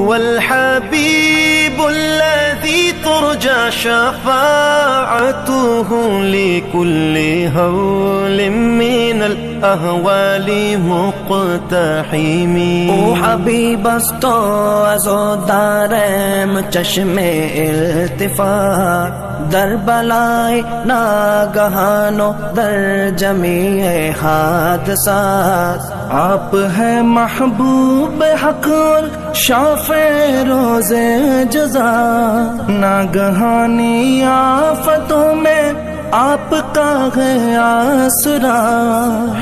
هو الحبيب الذي ترجى شفاعته لكل هول من الأهوال مقتحم. او حبیب است و از و دارم چشم التفات، در بلای ناگہان و در جمیع حادثات. آپ ہے محبوب حق اور شافع روز جزا، ناگہانی آفتوں میں آپ کا ہے آسرا.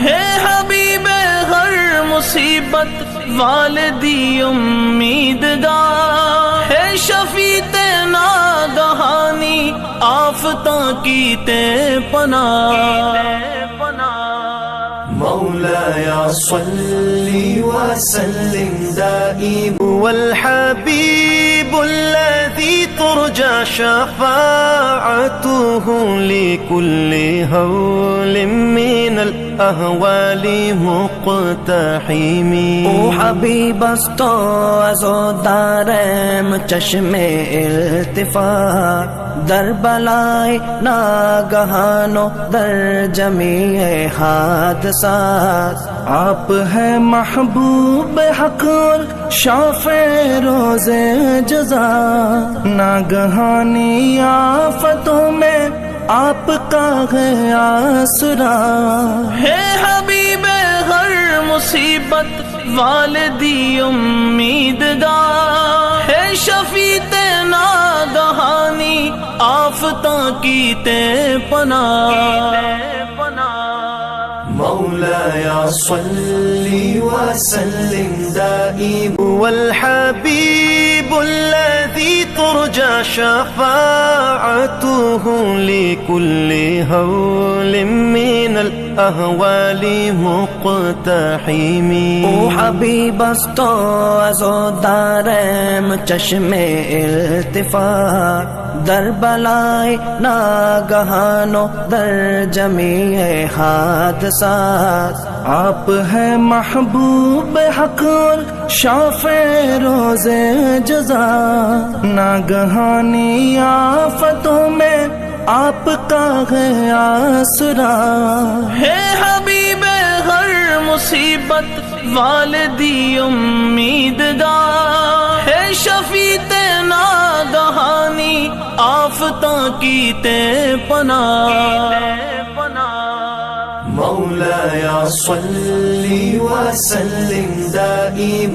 ہے حبیب ہر مصیبت والدی امیدگار، ہے شفیع ناگہانی آفتاں کی تے پناہ. مولاي صل وسلم دائما. هو الحبيب الذي ترجى شفاعته لكل هول من الأهوال مقتحم. او حبیب است و از و دارم چشم التفات، در بلائے ناگہان و در جمیع حادثات. آپ ہے محبوب حق اور شافع روز جزا، ناگہانی آفتوں میں آپ کا ہے آسرا. ہے حبیب ہر مصیبت والدی امیدگار، ہے شفیع ناگہانی آفتاں کی تے پناہ. مولاي صل وسلم دائما. هو الحبيب الذي ترجى شفاعته لكل هول من الأهوال مقتحم. او حبیب است و از و دارم چشم التفات، در بلائے ناگہان و در جمیع حادثات. آپ ہے محبوب حق اور شافع روز جزا، ناگہانی آفتوں میں آپ کا ہے آسرا. ہے حبیب ہر مصیبت والدی امیدگار، ہے شفیع ناگہانی آفتاں کی تے پناہ. مولاي صل وسلم دائما.